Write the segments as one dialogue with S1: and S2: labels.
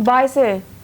S1: 22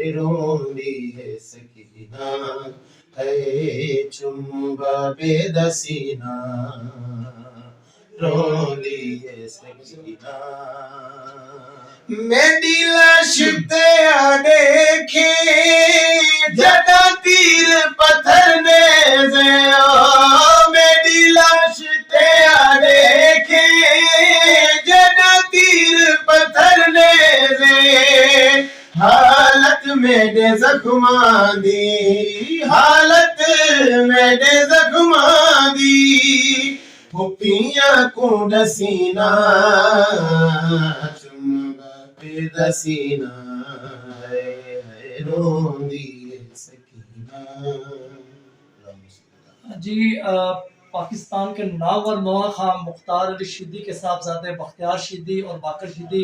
S2: ہے روندی ہے سکینہ ہے چنبا بے دسینہ روندی ہے سکینہ میری لاش تیا دیکھے جدا تیر پتھر نیزے میری لاش تیا دیکھے جدا تیر پتھر نیزے حالت میرے زخماں دی حالت میرے زخماں دی پھپیاں کو دسینہ دسینہ ہے روندی سکینہ.
S3: جی پاکستان کے نامور نوحہ خان مختار علی شیدی کے صاحبزادے بختیار شیدی اور باقر شیدی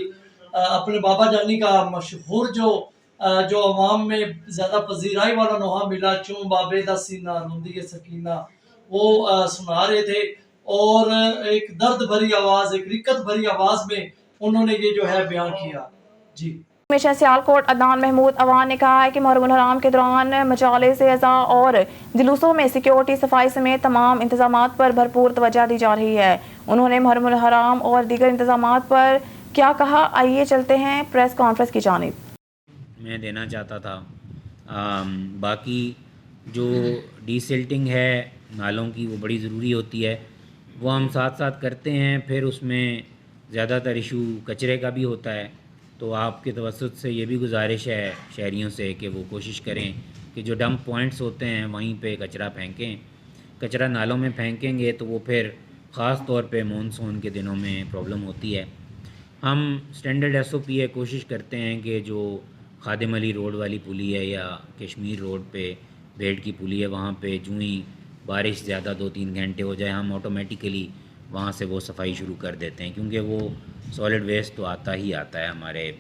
S3: اپنے بابا جانی کا مشہور جو عوام میں زیادہ پذیرائی والا نوحہ ملا چون بابے دا سینہ روندی سکینہ وہ سنا رہے تھے اور ایک درد بھری آواز ایک رکت بھری آواز میں انہوں نے یہ جو ہے بیان کیا. جی
S1: کمیشنر سیالکوٹ عدنان محمود عوان نے کہا ہے کہ محرم الحرام کے دوران مجالس اعزاء اور جلوسوں میں سیکیورٹی صفائی سمیت تمام انتظامات پر بھرپور توجہ دی جا رہی ہے. انہوں نے محرم الحرام اور دیگر انتظامات پر کیا کہا، آئیے چلتے ہیں پریس کانفرنس کی جانب.
S4: میں دینا چاہتا تھا باقی جو ڈی سلٹنگ ہے نالوں کی وہ بڑی ضروری ہوتی ہے، وہ ہم ساتھ ساتھ کرتے ہیں. پھر اس میں زیادہ تر ایشو کچرے کا بھی ہوتا ہے، تو آپ کے توسط سے یہ بھی گزارش ہے شہریوں سے کہ وہ کوشش کریں کہ جو ڈمپ پوائنٹس ہوتے ہیں وہیں پہ کچرا پھینکیں. کچرا نالوں میں پھینکیں گے تو وہ پھر خاص طور پہ مونسون کے دنوں میں پرابلم ہوتی ہے. ہم اسٹینڈرڈ ایس او پی ہے کوشش کرتے ہیں کہ جو خادم علی روڈ والی پلی ہے یا کشمیر روڈ پہ بیڈ کی پلی ہے وہاں پہ جو ہی بارش زیادہ 2-3 گھنٹے ہو جائے ہم آٹومیٹیکلی وہاں سے وہ صفائی شروع کر دیتے ہیں، کیونکہ وہ سالڈ ویسٹ تو آتا ہی آتا ہے ہمارے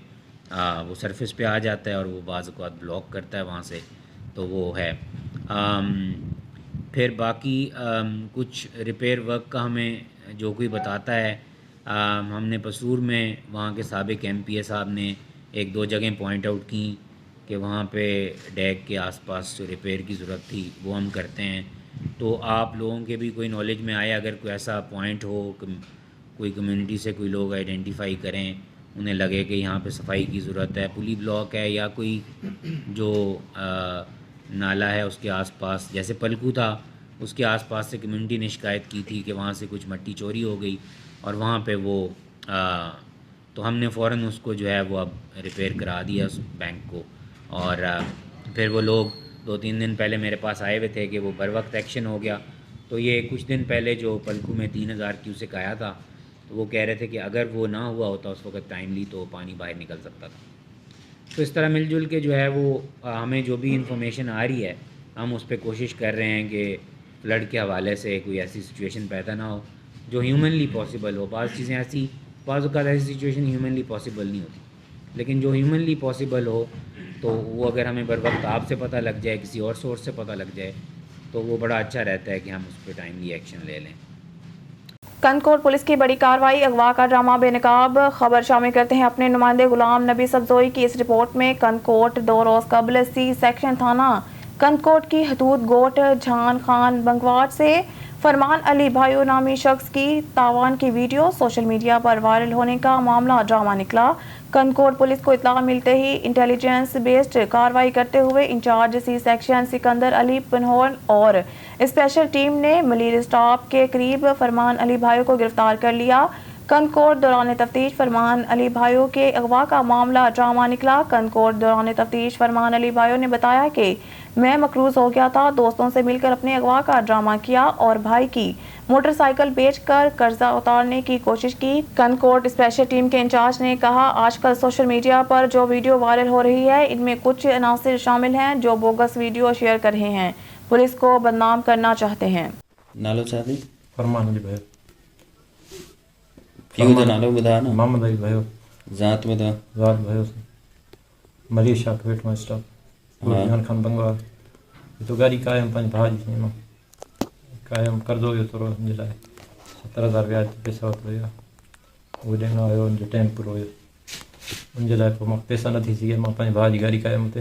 S4: وہ سرفیس پہ آ جاتا ہے اور وہ بعض اوقات بلاک کرتا ہے وہاں سے، تو وہ ہے. پھر باقی کچھ ریپیئر ورک کا ہمیں جو کوئی بتاتا ہے، ہم نے پسور میں وہاں کے سابق ایم پی اے صاحب نے 1-2 جگہیں پوائنٹ آؤٹ کی کہ وہاں پہ ڈیک کے آس پاس جو ریپیئر کی ضرورت تھی وہ ہم کرتے ہیں. تو آپ لوگوں کے بھی کوئی نالج میں آئے اگر کوئی ایسا پوائنٹ ہو، کوئی کمیونٹی سے کوئی لوگ آئیڈینٹیفائی کریں، انہیں لگے کہ یہاں پہ صفائی کی ضرورت ہے، پلی بلاک ہے یا کوئی جو نالا ہے اس کے آس پاس جیسے پلکو تھا اس کے آس پاس سے کمیونٹی نے شکایت کی تھی کہ وہاں سے کچھ مٹی چوری ہو گئی اور وہاں پہ وہ تو ہم نے فوراً اس کو جو ہے وہ اب ریپیئر کرا دیا اس بینک کو. اور پھر وہ لوگ 2-3 دن پہلے میرے پاس آئے ہوئے تھے کہ وہ بر وقت ایکشن ہو گیا. تو یہ کچھ دن پہلے جو پلکو میں 3000 کیوسک آیا تھا تو وہ کہہ رہے تھے کہ اگر وہ نہ ہوا ہوتا اس وقت ٹائملی تو پانی باہر نکل سکتا تھا. تو اس طرح مل جل کے جو ہے وہ ہمیں جو بھی انفارمیشن آ رہی ہے ہم اس پہ کوشش کر رہے ہیں کہ فلڈ کے حوالے سے کوئی ایسی سچویشن پیدا نہ ہو جو ہیومنلی پاسبل ہو. بعض چیزیں ایسی بعض اوقات ایسی سچویشن ہیومنلی پاسبل نہیں ہوتی، لیکن جو ہیومنلی پاسبل ہو تو وہ اگر ہمیں بر وقت آپ سے پتہ لگ جائے، کسی اور سورس سے پتہ لگ جائے تو وہ بڑا اچھا رہتا ہے کہ ہم اس پہ ٹائملی ایکشن لے لیں.
S1: کنکوٹ پولیس کی بڑی کارروائی، اغوا کا ڈرامہ بے نقاب. خبر شامل کرتے ہیں اپنے نمائندے غلام نبی سبزوئی کی اس رپورٹ میں. کنکوٹ 2 روز قبل سی سیکشن تھانہ کنکوٹ کی حدود گوٹ جھان خان بنگواٹ سے فرمان علی بھائیو نامی شخص کی تاوان کی ویڈیو سوشل میڈیا پر وائرل ہونے کا معاملہ ڈرامہ نکلا. کنکوٹ پولیس کو اطلاع ملتے ہی انٹیلیجنس بیسڈ کارروائی کرتے ہوئے انچارج سی سیکشن سکندر علی پنہول اور اسپیشل ٹیم نے ملیر اسٹاپ کے قریب فرمان علی بھائیو کو گرفتار کر لیا. کنکوٹ دوران تفتیش فرمان علی بھائیو کے اغوا کا معاملہ ڈرامہ نکلا. کنکوٹ دوران تفتیش فرمان علی بھائیو نے بتایا کہ میں مقروض ہو گیا تھا، دوستوں سے مل کر اپنے اغوا کا ڈرامہ کیا اور بھائی کی موٹر سائیکل بیچ کر قرضہ اتارنے کی کوشش کی. کنکوٹ اسپیشل ٹیم کے انچارج نے کہا آج کل سوشل میڈیا پر جو ویڈیو وائرل ہو رہی ہے ان میں کچھ عناصر شامل ہیں جو بوگس ویڈیو شیئر کر رہے ہیں، پولیس کو بدنام کرنا چاہتے ہیں.
S5: نالو چاہتی
S6: فرمان علی بھائی
S5: کیوں نالو بتا نا
S6: محمد علی بھائی
S5: ذات بتا
S6: ذات بھائی ملیشیا ٹویٹ میں اسٹاف جان خان بنگوا تو گاڑی قائم پانچ بھاجی تھی قائم کر دو یہ تو جلائے 70,000 بیاج پیسہ ہوتا ہے وہ دینا ہے ان جو ٹائم پورو ہے ان جلائے کو پیسہ نہ تھی سی ماں پانچ بھاجی گاڑی قائم ہوتے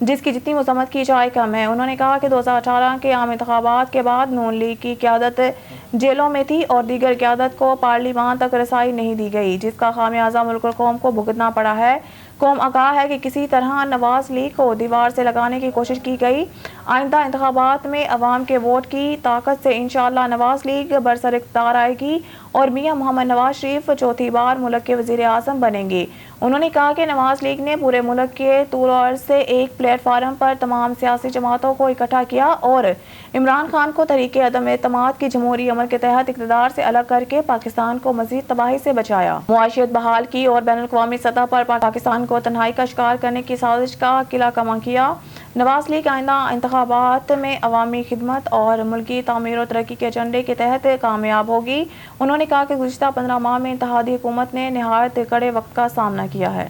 S1: جس کی جتنی مذمت کی جائے کم ہے. انہوں نے کہا کہ 2018 کے عام انتخابات کے بعد نون لیگ کی قیادت جیلوں میں تھی اور دیگر قیادت کو پارلیمان تک رسائی نہیں دی گئی، جس کا خمیازہ ملک اور قوم کو بھگتنا پڑا ہے. قوم آگاہ ہے کہ کسی طرح نواز لیگ کو دیوار سے لگانے کی کوشش کی گئی. آئندہ انتخابات میں عوام کے ووٹ کی طاقت سے انشاءاللہ نواز لیگ برسر اقتدار آئے گی اور میاں محمد نواز شریف چوتھی بار ملک کے وزیر اعظم بنیں گے. انہوں نے کہا کہ نواز لیگ نے پورے ملک کے طول و عرض سے ایک پلیٹ فارم پر تمام سیاسی جماعتوں کو اکٹھا کیا اور عمران خان کو طریقے عدم اعتماد کی جمہوری عمل کے تحت اقتدار سے الگ کر کے پاکستان کو مزید تباہی سے بچایا، معیشت بحال کی اور بین الاقوامی سطح پر پاکستان کو تنہائی کا شکار کرنے کی سازش کا قلعہ کما کیا. نواز لیگ آئندہ انتخابات میں عوامی خدمت اور ملکی تعمیر و ترقی کے ایجنڈے کے تحت کامیاب ہوگی. انہوں نے کہا کہ گزشتہ 15 ماہ میں اتحادی حکومت نے نہایت کڑے وقت کا سامنا کیا ہے.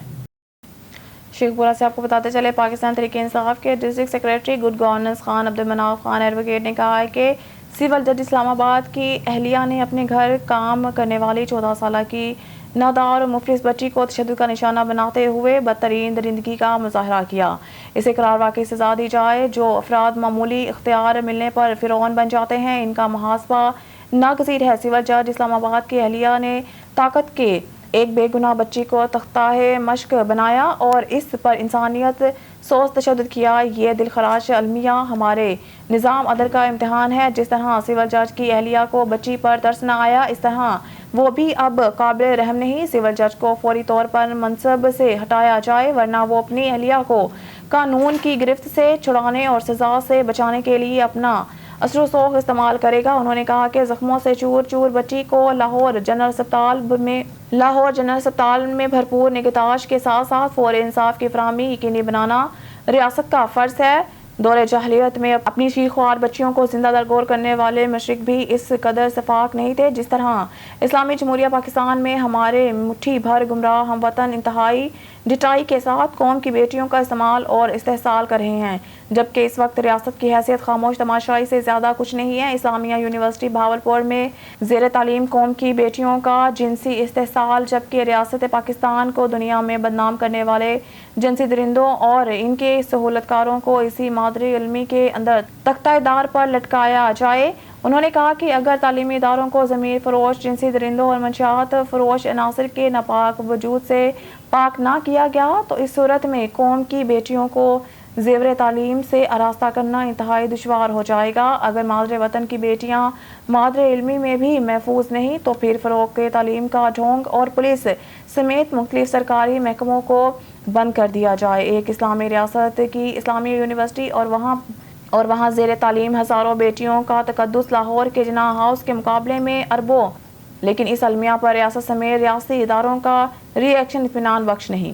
S1: شیخ پورہ سے آپ کو بتاتے چلے پاکستان تحریک انصاف کے district secretary good governance Khan Abdul المناف Khan advocate نے کہا ہے کہ سول جج اسلام آباد کی اہلیہ نے اپنے گھر کام کرنے والی 14 سالہ کی نادار اور مفلس بچی کو تشدد کا نشانہ بناتے ہوئے بدترین درندگی کا مظاہرہ کیا. اسے قرار واقعی سزا دی جائے. جو افراد معمولی اختیار ملنے پر فرعون بن جاتے ہیں ان کا محاسبہ ناگزیر ہے. سول جج اسلام آباد کی اہلیہ نے طاقت کے ایک بے گناہ بچی کو تختہ مشق بنایا اور اس پر انسانیت سوز تشدد کیا. یہ دلخراش المیہ ہمارے نظام عدل کا امتحان ہے. جس طرح سول جج کی اہلیہ کو بچی پر ترس نہ آیا اس طرح وہ بھی اب قابل رحم نہیں. سول جج کو فوری طور پر منصب سے ہٹایا جائے ورنہ وہ اپنی اہلیہ کو قانون کی گرفت سے چھڑانے اور سزا سے بچانے کے لیے اپنا اثر و سوغ استعمال کرے گا. انہوں نے کہا کہ زخموں سے چور چور بچی کو لاہور جنرل اسپتال میں بھرپور نگہداشت کے ساتھ ساتھ فوری انصاف کی فراہمی یقینی بنانا ریاست کا فرض ہے. دور جاہلیت میں اپنی شیر خوار بچیوں کو زندہ درگور کرنے والے مشرک بھی اس قدر شفاق نہیں تھے جس طرح اسلامی جمہوریہ پاکستان میں ہمارے مٹھی بھر گمراہ ہم وطن انتہائی ڈٹائی کے ساتھ قوم کی بیٹیوں کا استعمال اور استحصال کر رہے ہیں، جبکہ اس وقت ریاست کی حیثیت خاموش تماشائی سے زیادہ کچھ نہیں ہے. اسلامیہ یونیورسٹی بہاولپور میں زیر تعلیم قوم کی بیٹیوں کا جنسی استحصال، جبکہ ریاست پاکستان کو دنیا میں بدنام کرنے والے جنسی درندوں اور ان کے سہولت کاروں کو اسی مادری علمی کے اندر تختہ دار پر لٹکایا جائے. انہوں نے کہا کہ اگر تعلیمی اداروں کو ضمیر فروش جنسی درندوں اور منشیات فروش عناصر کے ناپاک وجود سے پاک نہ کیا گیا تو اس صورت میں قوم کی بیٹیوں کو زیور تعلیم سے آراستہ کرنا انتہائی دشوار ہو جائے گا. اگر مادر وطن کی بیٹیاں مادر علمی میں بھی محفوظ نہیں تو پھر فروغ تعلیم کا ڈھونگ اور پولیس سمیت مختلف سرکاری محکموں کو بند کر دیا جائے. ایک اسلامی ریاست کی اسلامی یونیورسٹی اور وہاں زیر تعلیم ہزاروں بیٹیوں کا تقدس لاہور کے جناح ہاؤس کے مقابلے میں اربوں، لیکن اس المیہ پر ریاست سمیت ریاستی اداروں کا ری ایکشن اطمینان بخش نہیں.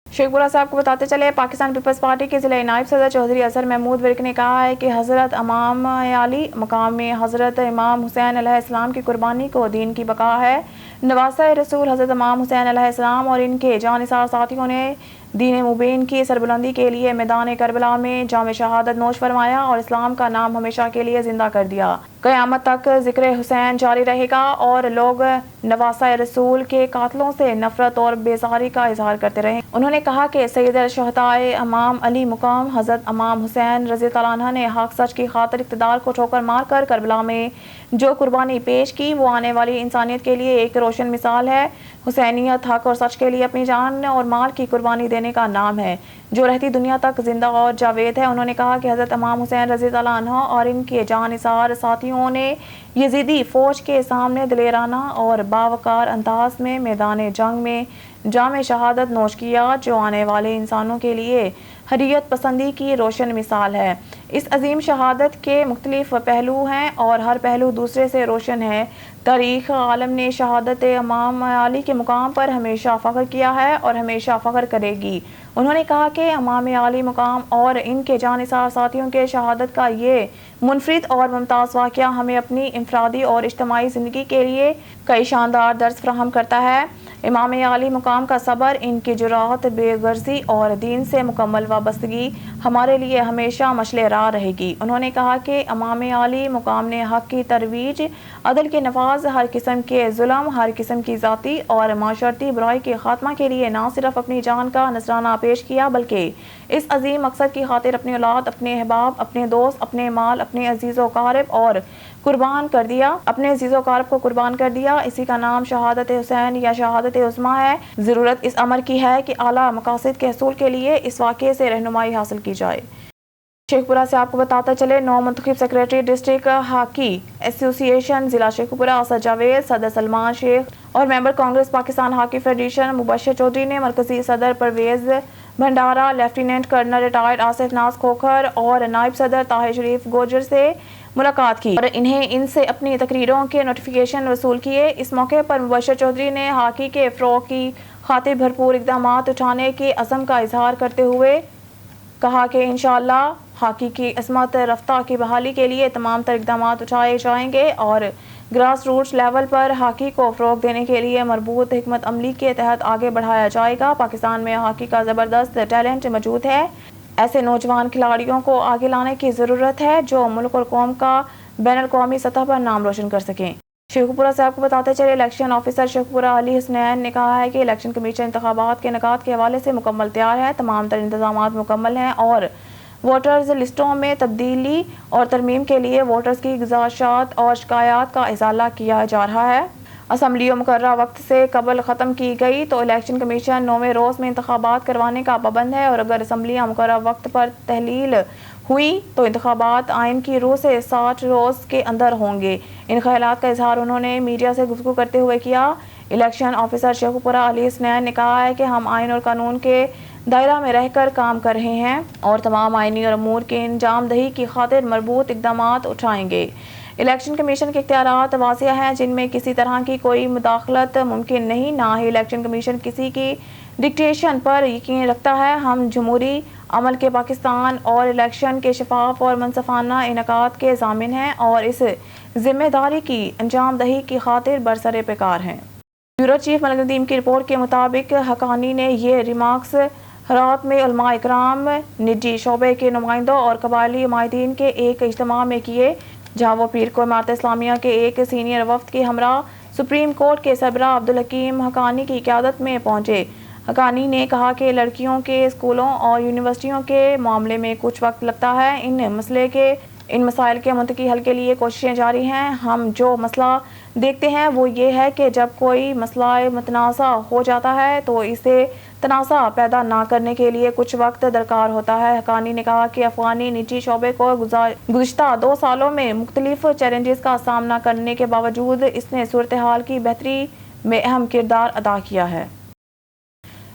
S1: شیخ پورہ صاحب کو بتاتے چلے پاکستان پیپلز پارٹی کے ضلع نائب صدر چودھری اظہر محمود ورک نے کہا ہے کہ حضرت امام علی مقام میں حضرت امام حسین علیہ السلام کی قربانی کو دین کی بقا ہے. نواسہ رسول حضرت امام حسین علیہ السلام اور ان کے جانثار ساتھیوں نے دین مبین کی سربلندی کے لیے میدان کربلا میں جام شہادت نوش فرمایا اور اسلام کا نام ہمیشہ کے لیے زندہ کر دیا. قیامت تک ذکر حسین جاری رہے گا اور لوگ نواسہ رسول کے قاتلوں سے نفرت اور بیزاری کا اظہار کرتے رہے. انہوں نے کہا کہ سید الشہداء امام علی مقام حضرت امام حسین رضی اللہ عنہ نے حق سچ کی خاطر اقتدار کو ٹھوکر مار کر کربلا میں جو قربانی پیش کی وہ آنے والی انسانیت کے لیے ایک روشن مثال ہے. حسینیت حق اور سچ کے لیے اپنی جان اور مال کی قربانی دینے کا نام ہے جو رہتی دنیا تک زندہ اور جاوید ہے. انہوں نے کہا کہ حضرت امام حسین رضی اللہ عنہ اور ان کے جانثار ساتھیوں نے یزیدی فوج کے سامنے دلیرانہ اور باوقار انداز میں میدان جنگ میں جام شہادت نوش کیا جو آنے والے انسانوں کے لیے حریت پسندی کی روشن مثال ہے. اس عظیم شہادت کے مختلف پہلو ہیں اور ہر پہلو دوسرے سے روشن ہے. تاریخ عالم نے شہادت امام علی کے مقام پر ہمیشہ فخر کیا ہے اور ہمیشہ فخر کرے گی. انہوں نے کہا کہ امام علی مقام اور ان کے جانثار ساتھیوں کے شہادت کا یہ منفرد اور ممتاز واقعہ ہمیں اپنی انفرادی اور اجتماعی زندگی کے لیے کئی شاندار درس فراہم کرتا ہے. امام علی مقام کا صبر، ان کی جرات، بے غرضی اور دین سے مکمل وابستگی ہمارے لیے ہمیشہ مشعل راہ رہے گی. انہوں نے کہا کہ امام علی مقام نے حق کی ترویج، عدل کے نفاذ، ہر قسم کے ظلم، ہر قسم کی ذاتی اور معاشرتی برائی کے خاتمہ کے لیے نہ صرف اپنی جان کا نذرانہ پیش کیا بلکہ اس عظیم مقصد کی خاطر اپنی اولاد، اپنے احباب، اپنے دوست، اپنے مال، اپنے عزیز و اقارب اور قربان کر دیا، اپنے عزیز و اقارب کو قربان کر دیا۔ اسی کا نام شہادت حسین یا شہادت عظمیٰ ہے۔ ضرورت اس امر کی ہے کہ اعلیٰ مقاصد کے حصول کے لیے اس واقعے سے رہنمائی حاصل کی جائے۔ شیخ پورہ سے آپ کو بتاتے چلے، نو منتخب سیکریٹری ڈسٹرکٹ ہاکی ایسوسی ایشن ضلع شیخ پورہ اسد جاوید، صدر سلمان شیخ اور ممبر کانگریس پاکستان ہاکی فیڈریشن مبشر چودھری نے مرکزی صدر پرویز بھنڈارا، لیفٹیننٹ کرنل ریٹائرڈ آصف ناز کھوکھر اور نائب صدر طاہر شریف گوجر سے ملاقات کی اور ان سے اپنی تقریروں کے نوٹیفیکیشن وصول کیے۔ اس موقع پر مبشر چودھری نے ہاکی کے فروغ کی خاطر بھرپور اقدامات اٹھانے کے عزم کا اظہار کرتے ہوئے کہا کہ انشاءاللہ ہاکی کی عظمت رفتہ کی بحالی کے لیے تمام تر اقدامات اٹھائے جائیں گے اور گراس روٹس لیول پر ہاکی کو فروغ دینے کے لیے مربوط حکمت عملی کے تحت آگے بڑھایا جائے گا۔ پاکستان میں ہاکی کا زبردست ٹیلنٹ موجود ہے، ایسے نوجوان کھلاڑیوں کو آگے لانے کی ضرورت ہے جو ملک اور قوم کا بین الاقوامی سطح پر نام روشن کر سکیں۔ شیخ پورہ سے آپ کو بتاتے چلے، الیکشن آفیسر شیخ پورہ علی حسنین نے کہا ہے کہ الیکشن کمیشن انتخابات کے انعقاد کے حوالے سے مکمل تیار ہے، تمام تر انتظامات مکمل ہیں اور ووٹرز لسٹوں میں تبدیلی اور ترمیم کے لیے ووٹرز کی گزارشات اور شکایات کا ازالہ کیا جا رہا ہے۔ اسمبلی مقررہ وقت سے قبل ختم کی گئی تو الیکشن کمیشن 9ویں روز میں انتخابات کروانے کا پابند ہے اور اگر اسمبلیاں مقررہ وقت پر تحلیل ہوئی تو انتخابات آئین کی روح سے 60 روز کے اندر ہوں گے۔ ان خیالات کا اظہار انہوں نے میڈیا سے گفتگو کرتے ہوئے کیا۔ الیکشن آفیسر شیخ پورہ علی حسنین نے کہا ہے کہ ہم آئین اور قانون کے دائرہ میں رہ کر کام کر رہے ہیں اور تمام آئینی اور امور کی انجام دہی کی خاطر مربوط اقدامات اٹھائیں گے۔ الیکشن کمیشن کے اختیارات واضح ہیں جن میں کسی طرح کی کوئی مداخلت ممکن نہیں، نہ ہی الیکشن کمیشن کسی کی ڈکٹیشن پر یقین رکھتا ہے۔ ہم جمہوری عمل کے پاکستان اور الیکشن کے شفاف اور منصفانہ انعقاد کے ضامن ہیں اور اس ذمہ داری کی انجام دہی کی خاطر برسر پیکار ہیں۔ بیورو چیف ملک ندیم کی رپورٹ کے مطابق حقانی نے یہ ریمارکس رات میں علماء اکرام، نجی شعبے کے نمائندوں اور قبائلی عمائدین کے ایک اجتماع میں کیے، جہاں وہ پیر کو امارت اسلامیہ کے ایک سینئر وفد کے ہمراہ سپریم کورٹ کے سربراہ عبدالحکیم حقانی کی قیادت میں پہنچے۔ حقانی نے کہا کہ لڑکیوں کے اسکولوں اور یونیورسٹیوں کے معاملے میں کچھ وقت لگتا ہے، ان مسائل کے منطقی حل کے لیے کوششیں جاری ہیں۔ ہم جو مسئلہ دیکھتے ہیں وہ یہ ہے کہ جب کوئی مسئلہ متنازع ہو جاتا ہے تو اسے تنازع پیدا نہ کرنے کے لیے کچھ وقت درکار ہوتا ہے۔ حقانی نے کہا کہ افغانی نجی شعبے کو گزشتہ 2 سالوں میں مختلف چیلنجز کا سامنا کرنے کے باوجود اس نے صورتحال کی بہتری میں اہم کردار ادا کیا ہے۔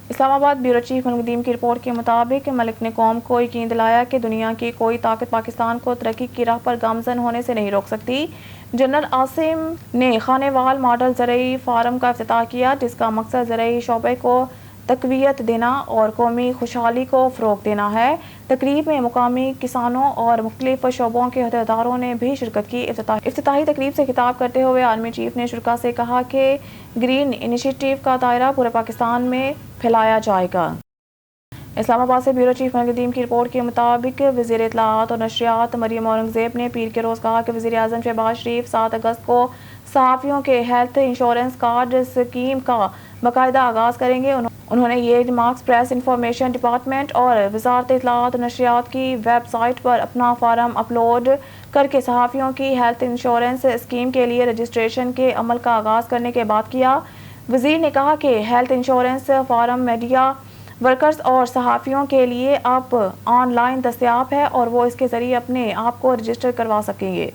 S1: اسلام آباد بیورو چیف ملک ندیم کی رپورٹ کے مطابق ملک نے قوم کو یقین دلایا کہ دنیا کی کوئی طاقت پاکستان کو ترقی کی راہ پر گامزن ہونے سے نہیں روک سکتی۔ جنرل عاصم نے خانے وال ماڈل زرعی فارم کا افتتاح کیا جس کا مقصد زرعی شعبے کو تقویت دینا اور قومی خوشحالی کو فروغ دینا ہے۔ تقریب میں مقامی کسانوں اور مختلف شعبوں کے عہدیداروں نے بھی شرکت کی۔ افتتاحی تقریب سے خطاب کرتے ہوئے آرمی چیف نے شرکاء سے کہا کہ گرین انیشیٹو کا دائرہ پورے پاکستان میں پھیلایا جائے گا۔ اسلام آباد سے بیورو چیف ملک ندیم کی رپورٹ کے مطابق وزیر اطلاعات اور نشریات مریم اورنگزیب نے پیر کے روز کہا کہ وزیر اعظم شہباز شریف 7 اگست کو صحافیوں کے ہیلتھ انشورنس کارڈ اسکیم کا باقاعدہ آغاز کریں گے۔ انہوں نے یہ ریمارکس پریس انفارمیشن ڈپارٹمنٹ اور وزارت اطلاعات اور نشریات کی ویب سائٹ پر اپنا فارم اپلوڈ کر کے صحافیوں کی ہیلتھ انشورنس اسکیم کے لیے رجسٹریشن کے عمل کا آغاز کرنے کے بعد کیا۔ وزیر نے کہا کہ health insurance form media workers اور صحافیوں کے لیے اب آن لائن دستیاب ہے اور وہ اس کے ذریعے اپنے آپ کو رجسٹر کروا سکیں گے۔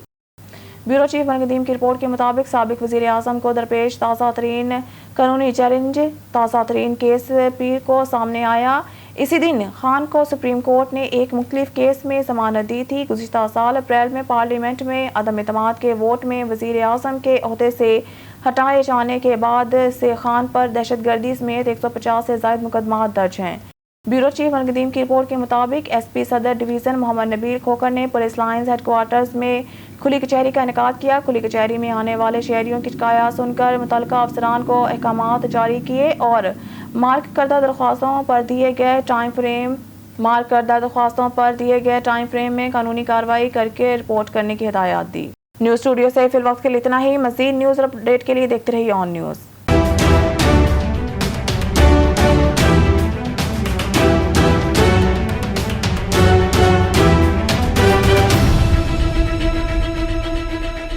S1: بیورو چیف ملک ندیم کی رپورٹ کے مطابق سابق وزیر اعظم کو درپیش تازہ ترین قانونی چیلنج، تازہ ترین کیس پیر کو سامنے آیا۔ اسی دن خان کو سپریم کورٹ نے ایک مختلف کیس میں ضمانت دی تھی۔ گزشتہ سال اپریل میں پارلیمنٹ میں عدم اعتماد کے ووٹ میں وزیر اعظم کے عہدے سے ہٹائے جانے کے بعد سے خان پر دہشت گردی سمیت 150 سے زائد مقدمات درج ہیں۔ بیورو چیف ملک ندیم کی رپورٹ کے مطابق ایس پی صدر ڈویژن محمد نبیل کھوکھر نے پولیس لائنز ہیڈ کوارٹرز میں کھلی کچہری کا انعقاد کیا۔ کھلی کچہری میں آنے والے شہریوں کی شکایات سن کر متعلقہ افسران کو احکامات جاری کیے اور مارک کردہ درخواستوں پر دیے گئے ٹائم فریم میں قانونی کارروائی کر کے رپورٹ کرنے کی ہدایات دی۔ نیوز اسٹوڈیو سے فی الوقت کے لیے اتنا ہی۔ مزید نیوز اپ ڈیٹ کے لیے دیکھتے رہیے آن نیوز۔